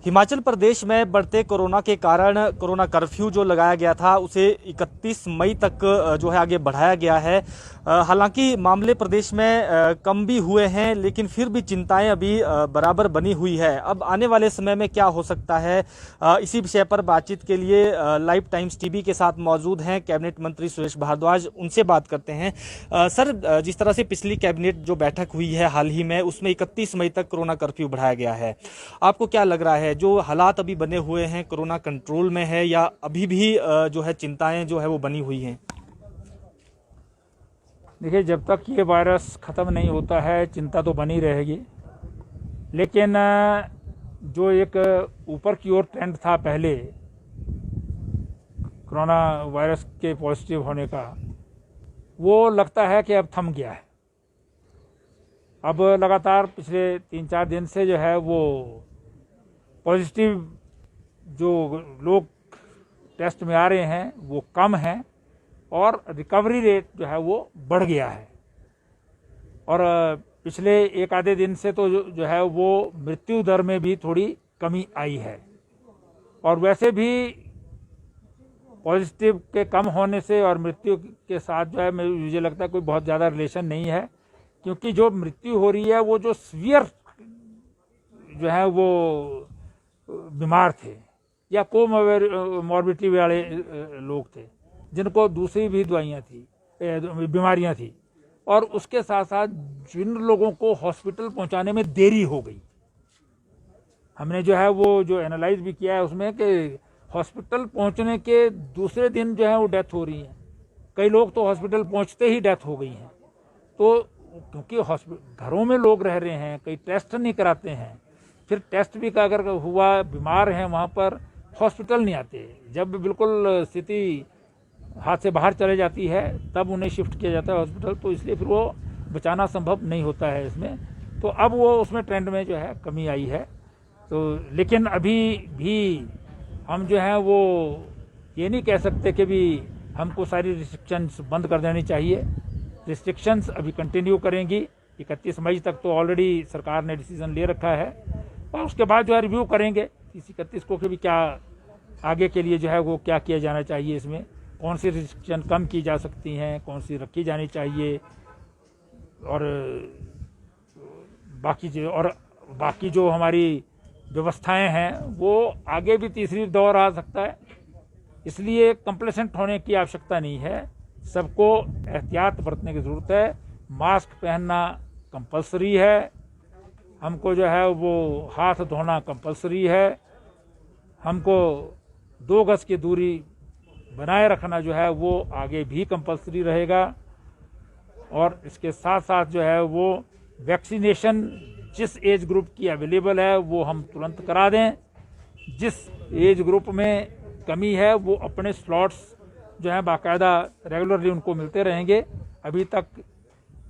हिमाचल प्रदेश में बढ़ते कोरोना के कारण कोरोना कर्फ्यू जो लगाया गया था उसे 31 मई तक जो है आगे बढ़ाया गया है। हालांकि मामले प्रदेश में कम भी हुए हैं, लेकिन फिर भी चिंताएं अभी बराबर बनी हुई है। अब आने वाले समय में क्या हो सकता है, इसी विषय पर बातचीत के लिए लाइव टाइम्स टीवी के साथ मौजूद हैं कैबिनेट मंत्री सुरेश भारद्वाज। उनसे बात करते हैं। सर, जिस तरह से पिछली कैबिनेट जो बैठक हुई है हाल ही में, उसमें 31 मई तक कोरोना कर्फ्यू बढ़ाया गया है। आपको क्या लग रहा है, जो हालात अभी बने हुए हैं, कोरोना कंट्रोल में है या अभी भी जो है चिंताएं जो है वो बनी हुई हैं? देखिए, जब तक ये वायरस ख़त्म नहीं होता है चिंता तो बनी रहेगी। लेकिन जो एक ऊपर की ओर ट्रेंड था पहले कोरोना वायरस के पॉजिटिव होने का, वो लगता है कि अब थम गया है। अब लगातार पिछले 3-4 दिन से जो है वो पॉजिटिव जो लोग टेस्ट में आ रहे हैं वो कम हैं और रिकवरी रेट जो है वो बढ़ गया है। और पिछले एक आधे दिन से तो जो है वो मृत्यु दर में भी थोड़ी कमी आई है। और वैसे भी पॉजिटिव के कम होने से और मृत्यु के साथ जो है मुझे लगता है कोई बहुत ज़्यादा रिलेशन नहीं है, क्योंकि जो मृत्यु हो रही है वो जो सीवियर जो है वो बीमार थे या कोमॉर्बिडिटी वाले लोग थे, जिनको दूसरी भी दवाइयाँ थी, बीमारियाँ थी, और उसके साथ साथ जिन लोगों को हॉस्पिटल पहुंचाने में देरी हो गई, हमने जो है वो जो एनालाइज भी किया है उसमें कि हॉस्पिटल पहुंचने के दूसरे दिन जो है वो डेथ हो रही है। कई लोग तो हॉस्पिटल पहुंचते ही डेथ हो गई हैं। तो क्योंकि घरों में लोग रह रहे हैं, कई टेस्ट नहीं कराते हैं, फिर टेस्ट भी का अगर हुआ, बीमार हैं वहाँ पर, हॉस्पिटल नहीं आते। जब बिल्कुल स्थिति हाथ से बाहर चले जाती है तब उन्हें शिफ्ट किया जाता है हॉस्पिटल, तो इसलिए फिर वो बचाना संभव नहीं होता है इसमें। तो अब वो उसमें ट्रेंड में जो है कमी आई है। तो लेकिन अभी भी हम जो है वो ये नहीं कह सकते कि भी हमको सारी रिस्ट्रिक्शंस बंद कर देनी चाहिए। रिस्ट्रिक्शंस अभी कंटिन्यू करेंगी। 31 मई तक तो ऑलरेडी सरकार ने डिसीजन ले रखा है, और उसके बाद जो है रिव्यू करेंगे 31 को कि भी क्या आगे के लिए जो है वो क्या किया जाना चाहिए, इसमें कौन सी रिस्ट्रिक्शन कम की जा सकती हैं, कौन सी रखी जानी चाहिए, और बाकी जो हमारी व्यवस्थाएं हैं वो आगे भी तीसरी दौर आ सकता है। इसलिए कंप्लेसेंट होने की आवश्यकता नहीं है। सबको एहतियात बरतने की ज़रूरत है। मास्क पहनना कंपलसरी है, हमको जो है वो हाथ धोना कंपलसरी है, हमको 2 गज की दूरी बनाए रखना जो है वो आगे भी कंपलसरी रहेगा। और इसके साथ साथ जो है वो वैक्सीनेशन जिस एज ग्रुप की अवेलेबल है वो हम तुरंत करा दें। जिस एज ग्रुप में कमी है वो अपने स्लॉट्स जो है बाकायदा रेगुलरली उनको मिलते रहेंगे। अभी तक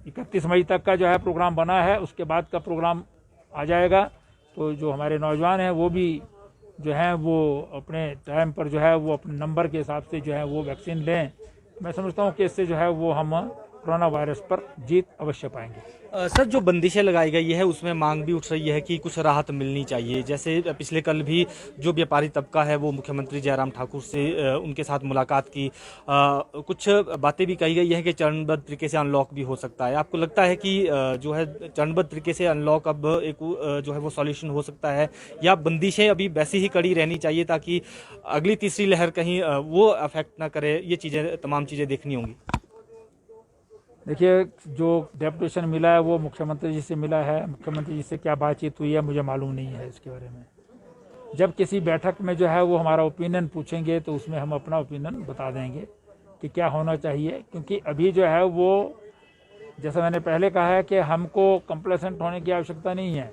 31 मई तक का जो है प्रोग्राम बना है, उसके बाद का प्रोग्राम आ जाएगा। तो जो हमारे नौजवान हैं वो भी जो है वो अपने टाइम पर जो है वो अपने नंबर के हिसाब से जो है वो वैक्सीन लें। मैं समझता हूँ कि इससे जो है वो हम कोरोना वायरस पर जीत अवश्य पाएंगे। सर, जो बंदिशें लगाई गई है उसमें मांग भी उठ रही है कि कुछ राहत मिलनी चाहिए। जैसे पिछले कल भी जो व्यापारी तबका है वो मुख्यमंत्री जयराम ठाकुर से उनके साथ मुलाकात की। कुछ बातें भी कही गई है कि चरणबद्ध तरीके से अनलॉक भी हो सकता है। आपको लगता है कि जो है चरणबद्ध तरीके से अनलॉक अब एक जो है वो सॉल्यूशन हो सकता है, या बंदिशें अभी वैसी ही कड़ी रहनी चाहिए ताकि अगली तीसरी लहर कहीं वो अफेक्ट ना करे? ये चीज़ें, तमाम चीज़ें देखनी होंगी। देखिए, जो डेपुटेशन मिला है वो मुख्यमंत्री जी से मिला है। मुख्यमंत्री जी से क्या बातचीत हुई है मुझे मालूम नहीं है इसके बारे में। जब किसी बैठक में जो है वो हमारा ओपिनियन पूछेंगे तो उसमें हम अपना ओपिनियन बता देंगे कि क्या होना चाहिए। क्योंकि अभी जो है वो, जैसा मैंने पहले कहा है कि हमको कंप्लेसेंट होने की आवश्यकता नहीं है।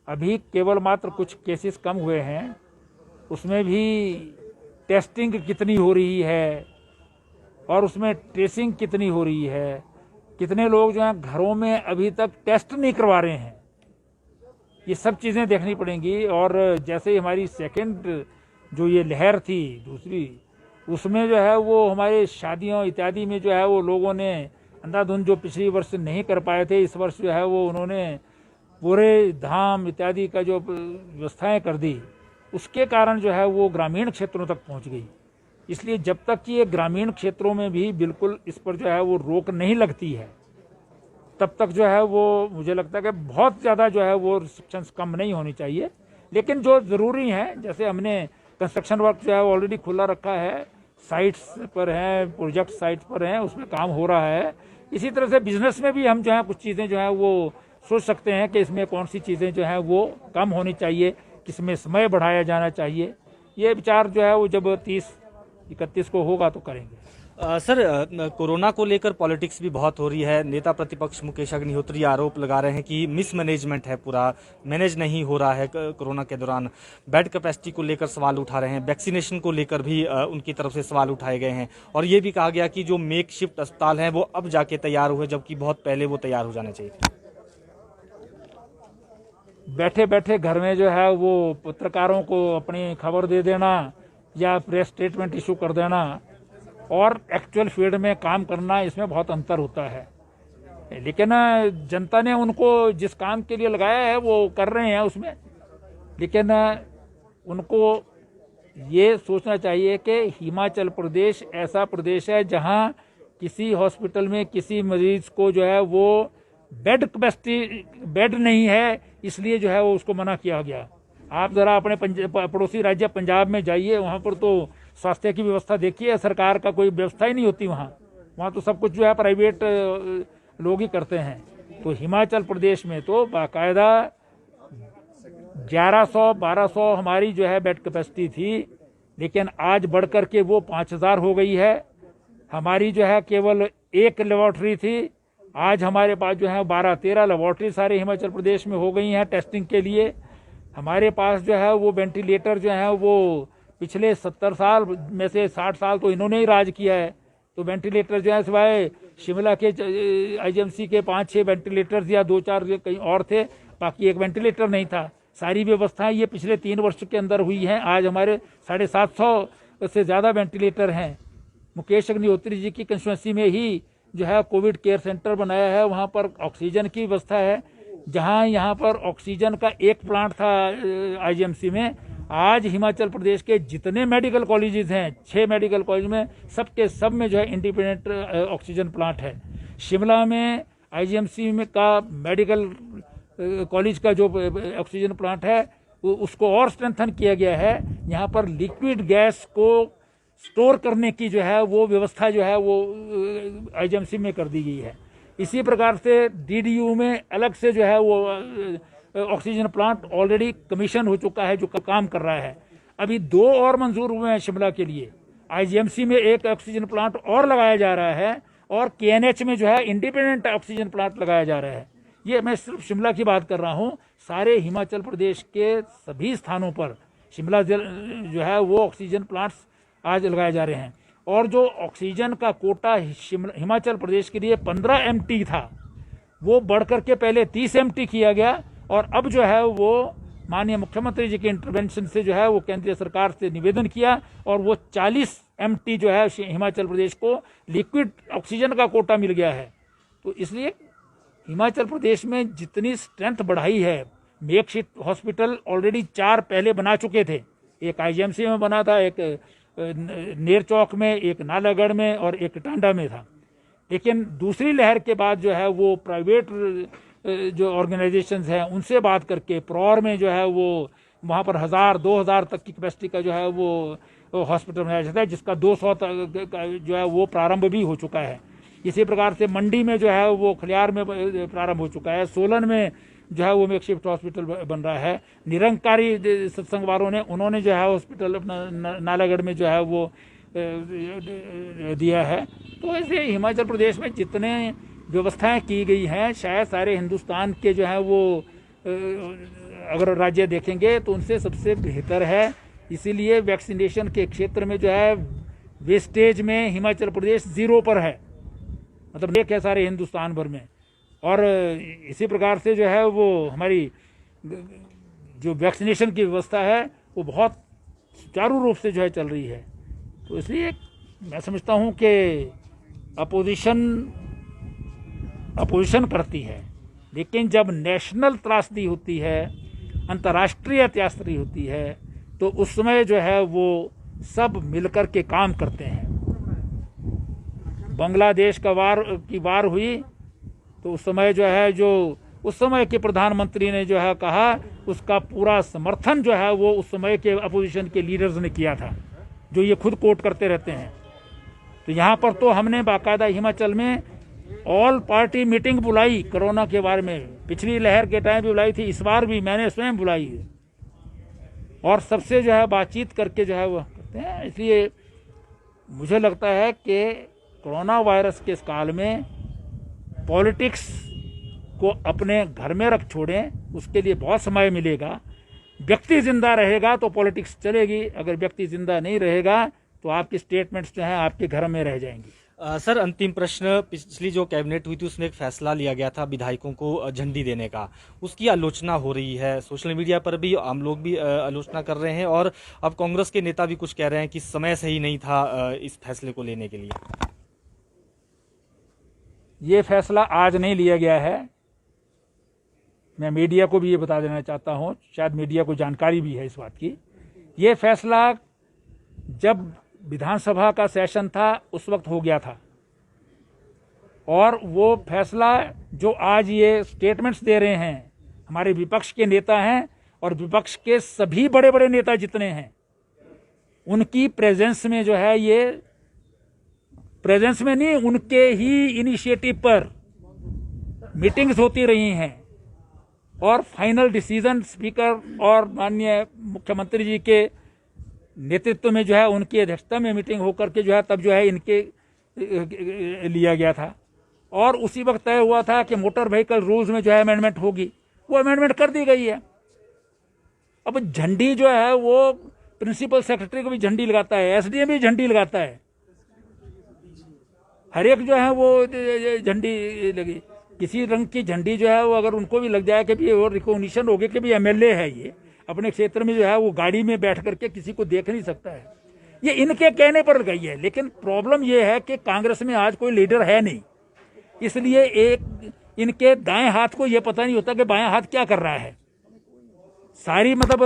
अभी केवल मात्र कुछ केसेस कम हुए हैं, उसमें भी टेस्टिंग कितनी हो रही है और उसमें ट्रेसिंग कितनी हो रही है, कितने लोग जो हैं घरों में अभी तक टेस्ट नहीं करवा रहे हैं, ये सब चीज़ें देखनी पड़ेंगी। और जैसे ही हमारी सेकंड जो ये लहर थी दूसरी, उसमें जो है वो हमारे शादियों इत्यादि में जो है वो लोगों ने अंधाधुंध जो पिछली वर्ष नहीं कर पाए थे, इस वर्ष जो है वो उन्होंने पूरे धाम इत्यादि का जो व्यवस्थाएं कर दी, उसके कारण जो है वो ग्रामीण क्षेत्रों तक पहुंच गई। इसलिए जब तक कि ये ग्रामीण क्षेत्रों में भी बिल्कुल इस पर जो है वो रोक नहीं लगती है, तब तक जो है वो मुझे लगता है कि बहुत ज़्यादा जो है वो रिस्ट्रिक्शंस कम नहीं होनी चाहिए। लेकिन जो ज़रूरी हैं, जैसे हमने कंस्ट्रक्शन वर्क जो है ऑलरेडी खुला रखा है, साइट्स पर हैं, प्रोजेक्ट साइट्स पर हैं, उसमें काम हो रहा है। इसी तरह से बिजनेस में भी हम जो है कुछ चीज़ें जो है वो सोच सकते हैं कि इसमें कौन सी चीज़ें जो है वो कम होनी चाहिए, किसमें समय बढ़ाया जाना चाहिए। ये विचार जो है वो जब 30-31 को होगा तो करेंगे। सर, कोरोना को लेकर पॉलिटिक्स भी बहुत हो रही है। नेता प्रतिपक्ष मुकेश अग्निहोत्री आरोप लगा रहे हैं कि मिसमैनेजमेंट है, पूरा मैनेज नहीं हो रहा है कोरोना के दौरान। बेड कैपेसिटी को लेकर सवाल उठा रहे हैं, वैक्सीनेशन को लेकर भी उनकी तरफ से सवाल उठाए गए हैं, और ये भी कहा गया कि जो मेक शिफ्ट अस्पताल हैं वो अब जाके तैयार हुए, जबकि बहुत पहले वो तैयार हो जाने चाहिए। बैठे बैठे घर में जो है वो पत्रकारों को अपनी खबर दे देना या प्रेस स्टेटमेंट इशू कर देना और एक्चुअल फील्ड में काम करना, इसमें बहुत अंतर होता है। लेकिन जनता ने उनको जिस काम के लिए लगाया है वो कर रहे हैं उसमें। लेकिन उनको ये सोचना चाहिए कि हिमाचल प्रदेश ऐसा प्रदेश है जहां किसी हॉस्पिटल में किसी मरीज को जो है वो बेड कैपेसिटी, बेड नहीं है, इसलिए जो है वो उसको मना किया गया। आप जरा अपने पड़ोसी राज्य पंजाब में जाइए, वहाँ पर तो स्वास्थ्य की व्यवस्था देखिए, सरकार का कोई व्यवस्था ही नहीं होती वहाँ तो सब कुछ जो है प्राइवेट लोग ही करते हैं। तो हिमाचल प्रदेश में तो बाकायदा 1100-1200 हमारी जो है बेड कैपेसिटी थी, लेकिन आज बढ़ कर के वो 5000 हो गई है। हमारी जो है केवल एक लेबोरेटरी थी, आज हमारे पास जो है 12-13 लेबोरेटरी सारे हिमाचल प्रदेश में हो गई हैं टेस्टिंग के लिए। हमारे पास जो है वो वेंटिलेटर जो है वो पिछले 70 साल में से 60 साल तो इन्होंने ही राज किया है। तो वेंटिलेटर जो है सिवाय शिमला के आईजीएमसी के 5-6 वेंटिलेटर्स या 2-4 कहीं और थे, बाकी एक वेंटिलेटर नहीं था। सारी व्यवस्थाएं ये पिछले 3 वर्ष के अंदर हुई हैं। आज हमारे 750 से ज़्यादा वेंटिलेटर हैं। मुकेश अग्निहोत्री जी की कंस्टिट्यूंसी में ही जो है कोविड केयर सेंटर बनाया है, वहाँ पर ऑक्सीजन की व्यवस्था है। जहाँ यहाँ पर ऑक्सीजन का एक प्लांट था आईजीएमसी में, आज हिमाचल प्रदेश के जितने मेडिकल कॉलेजेस हैं, 6 मेडिकल कॉलेज में, सबके सब में जो है इंडिपेंडेंट ऑक्सीजन प्लांट है। शिमला में आईजीएमसी में का मेडिकल कॉलेज का जो ऑक्सीजन प्लांट है उसको और स्ट्रेंथन किया गया है। यहाँ पर लिक्विड गैस को स्टोर करने की जो है वो व्यवस्था जो है वो आईजीएमसी में कर दी गई है। इसी प्रकार से डीडीयू में अलग से जो है वो ऑक्सीजन प्लांट ऑलरेडी कमीशन हो चुका है, जो काम कर रहा है। अभी 2 और मंजूर हुए हैं शिमला के लिए। आईजीएमसी में एक ऑक्सीजन प्लांट और लगाया जा रहा है और केएनएच में जो है इंडिपेंडेंट ऑक्सीजन प्लांट लगाया जा रहा है। ये मैं सिर्फ शिमला की बात कर रहा हूँ। सारे हिमाचल प्रदेश के सभी स्थानों पर शिमला जो है वो ऑक्सीजन प्लांट्स आज लगाए जा रहे हैं। और जो ऑक्सीजन का कोटा हिमाचल प्रदेश के लिए 15 MT था, वो बढ़कर के पहले 30 MT किया गया, और अब जो है वो माननीय मुख्यमंत्री जी के इंटरवेंशन से जो है वो केंद्रीय सरकार से निवेदन किया और वो 40 MT जो है हिमाचल प्रदेश को लिक्विड ऑक्सीजन का कोटा मिल गया है। तो इसलिए हिमाचल प्रदेश में जितनी स्ट्रेंथ बढ़ाई है, मेक शिफ्ट हॉस्पिटल ऑलरेडी 4 पहले बना चुके थे। एक आईजीएमसी में बना था, एक नेर चौक में, एक नालागढ़ में और एक टांडा में था। लेकिन दूसरी लहर के बाद जो है वो प्राइवेट जो ऑर्गेनाइजेशंस हैं उनसे बात करके प्रौर में जो है वो वहाँ पर 1000-2000 तक की कैपेसिटी का जो है वो हॉस्पिटल बनाया जाता है, जिसका 200 तक का जो है वो प्रारंभ भी हो चुका है। इसी प्रकार से मंडी में जो है वो खलियार में प्रारंभ हो चुका है। सोलन में जो है वो मेकशिफ्ट हॉस्पिटल बन रहा है। निरंकारी सत्संग वालों ने उन्होंने जो है हॉस्पिटल अपना नालागढ़ में जो है वो दिया है। तो ऐसे हिमाचल प्रदेश में जितने व्यवस्थाएं की गई हैं, शायद सारे हिंदुस्तान के जो है वो अगर राज्य देखेंगे तो उनसे सबसे बेहतर है। इसीलिए वैक्सीनेशन के क्षेत्र में जो है वेस्टेज में हिमाचल प्रदेश 0 पर है, मतलब एक है सारे हिंदुस्तान भर में। और इसी प्रकार से जो है वो हमारी जो वैक्सीनेशन की व्यवस्था है वो बहुत सुचारू रूप से जो है चल रही है। तो इसलिए मैं समझता हूँ कि अपोजिशन करती है, लेकिन जब नेशनल त्रासदी होती है, अंतर्राष्ट्रीय त्रासदी होती है, तो उस समय जो है वो सब मिलकर के काम करते हैं। बांग्लादेश की वार हुई तो उस समय जो है जो उस समय के प्रधानमंत्री ने जो है कहा, उसका पूरा समर्थन जो है वो उस समय के अपोजिशन के लीडर्स ने किया था, जो ये खुद कोट करते रहते हैं। तो यहाँ पर तो हमने बाकायदा हिमाचल में ऑल पार्टी मीटिंग बुलाई कोरोना के बारे में। पिछली लहर के टाइम भी बुलाई थी, इस बार भी मैंने स्वयं बुलाई है, और सबसे जो है बातचीत करके जो है वो करते हैं। इसलिए मुझे लगता है कि कोरोना वायरस के इस काल में पॉलिटिक्स को अपने घर में रख छोड़ें, उसके लिए बहुत समय मिलेगा। व्यक्ति जिंदा रहेगा तो पॉलिटिक्स चलेगी, अगर व्यक्ति जिंदा नहीं रहेगा तो आपकी स्टेटमेंट्स जो हैं आपके घर में रह जाएंगी। सर, अंतिम प्रश्न, पिछली जो कैबिनेट हुई थी उसमें एक फैसला लिया गया था विधायकों को झंडी देने का, उसकी आलोचना हो रही है, सोशल मीडिया पर भी आम लोग भी आलोचना कर रहे हैं, और अब कांग्रेस के नेता भी कुछ कह रहे हैं कि समय सही नहीं था इस फैसले को लेने के लिए। ये फैसला आज नहीं लिया गया है, मैं मीडिया को भी ये बता देना चाहता हूँ, शायद मीडिया को जानकारी भी है इस बात की। ये फैसला जब विधानसभा का सेशन था उस वक्त हो गया था, और वो फैसला जो आज ये स्टेटमेंट्स दे रहे हैं हमारे विपक्ष के नेता हैं, और विपक्ष के सभी बड़े बड़े नेता जितने हैं उनकी प्रेजेंस में जो है, ये प्रेजेंस में नहीं, उनके ही इनिशिएटिव पर मीटिंग्स होती रही हैं, और फाइनल डिसीजन स्पीकर और माननीय मुख्यमंत्री जी के नेतृत्व में जो है उनकी अध्यक्षता में मीटिंग होकर के जो है तब जो है इनके लिया गया था। और उसी वक्त तय हुआ था कि मोटर व्हीकल रूल्स में जो है अमेंडमेंट होगी, वो अमेंडमेंट कर दी गई है। अब झंडी जो है वो प्रिंसिपल सेक्रेटरी को भी झंडी लगाता है, एसडीएम भी झंडी लगाता है, हर एक जो है वो झंडी लगी। किसी रंग की झंडी जो है वो अगर उनको भी लग जाए कि भी और रिकॉग्निशन हो गया कि भी एमएलए है ये, अपने क्षेत्र में जो है वो गाड़ी में बैठ करके किसी को देख नहीं सकता है, ये इनके कहने पर गई है। लेकिन प्रॉब्लम ये है कि कांग्रेस में आज कोई लीडर है नहीं, इसलिए एक इनके दाएं हाथ को ये पता नहीं होता कि बाएं हाथ क्या कर रहा है। सारी मतलब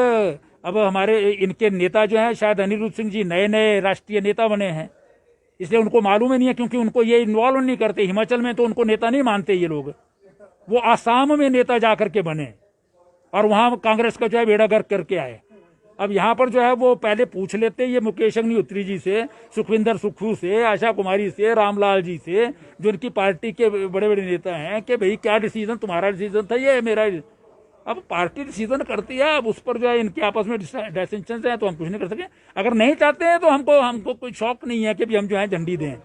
अब हमारे इनके नेता जो हैं, शायद अनिरुद्ध सिंह जी नए नए राष्ट्रीय नेता बने हैं, इसलिए उनको मालूम ही नहीं है, क्योंकि उनको ये इन्वॉल्व नहीं करते। हिमाचल में तो उनको नेता नहीं मानते ये लोग, वो आसाम में नेता जा करके बने और वहां कांग्रेस का जो है बेड़ा गर्क करके आए। अब यहाँ पर जो है वो पहले पूछ लेते ये मुकेश अग्निहोत्री जी से, सुखविंदर सुक्खू से, आशा कुमारी से, रामलाल जी से, जो इनकी पार्टी के बड़े बड़े नेता हैं, कि भाई क्या डिसीजन, तुम्हारा डिसीजन था ये मेरा। अब पार्टी डिसीजन करती है, अब उस पर जो है इनके आपस में डिसेंशन है, तो हम कुछ नहीं कर सके। अगर नहीं चाहते हैं तो हमको कोई शौक नहीं है कि भी हम जो है झंडी दें।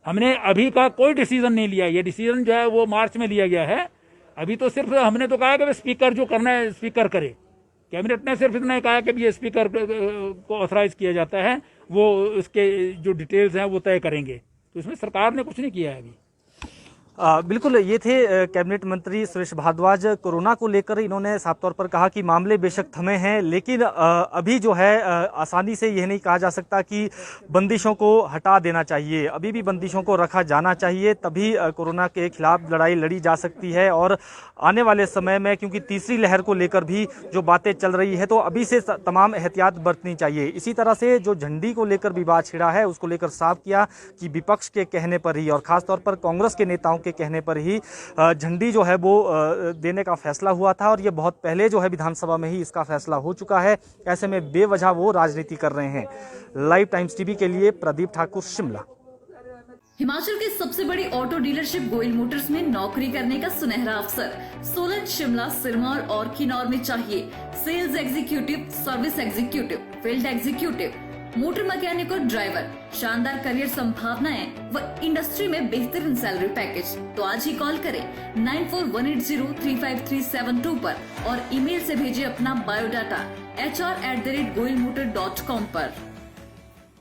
हमने अभी का कोई डिसीजन नहीं लिया, ये डिसीजन जो है वो मार्च में लिया गया है। अभी तो सिर्फ हमने तो कहा कि स्पीकर जो करना है स्पीकर करे, कैबिनेट ने सिर्फ इतना कहा कि ये स्पीकर को ऑथराइज किया जाता है, वो इसके जो डिटेल्स हैं वो तय करेंगे। तो इसमें सरकार ने कुछ नहीं किया है अभी। बिल्कुल, ये थे कैबिनेट मंत्री सुरेश भारद्वाज। कोरोना को लेकर इन्होंने साफ तौर पर कहा कि मामले बेशक थमे हैं, लेकिन अभी जो है आसानी से यह नहीं कहा जा सकता कि बंदिशों को हटा देना चाहिए। अभी भी बंदिशों को रखा जाना चाहिए, तभी कोरोना के खिलाफ लड़ाई लड़ी जा सकती है। और आने वाले समय में, क्योंकि तीसरी लहर को लेकर भी जो बातें चल रही है, तो अभी से तमाम एहतियात बरतनी चाहिए। इसी तरह से जो झंडी को लेकर विवाद छिड़ा है, उसको लेकर साफ किया कि विपक्ष के कहने पर ही और खासतौर पर कांग्रेस के नेताओं के कहने पर ही झंडी जो है वो देने का फैसला हुआ था, और ये बहुत पहले जो है विधानसभा में ही इसका फैसला हो चुका है। ऐसे में बेवजह वो राजनीति कर रहे हैं। लाइव टाइम्स टीवी के लिए प्रदीप ठाकुर, शिमला। हिमाचल की सबसे बड़ी ऑटो डीलरशिप गोयल मोटर्स में नौकरी करने का सुनहरा अवसर। सोलन, शिमला, सिरमौर और किन्नौर में चाहिए sales executive, service executive, field executive, motor mechanic और ड्राइवर। शानदार करियर संभावनाएं व इंडस्ट्री में बेहतरीन सैलरी पैकेज। तो आज ही कॉल करें 9418035372 पर और ईमेल से भेजिए अपना बायोडाटा hr@goilmotor.com पर।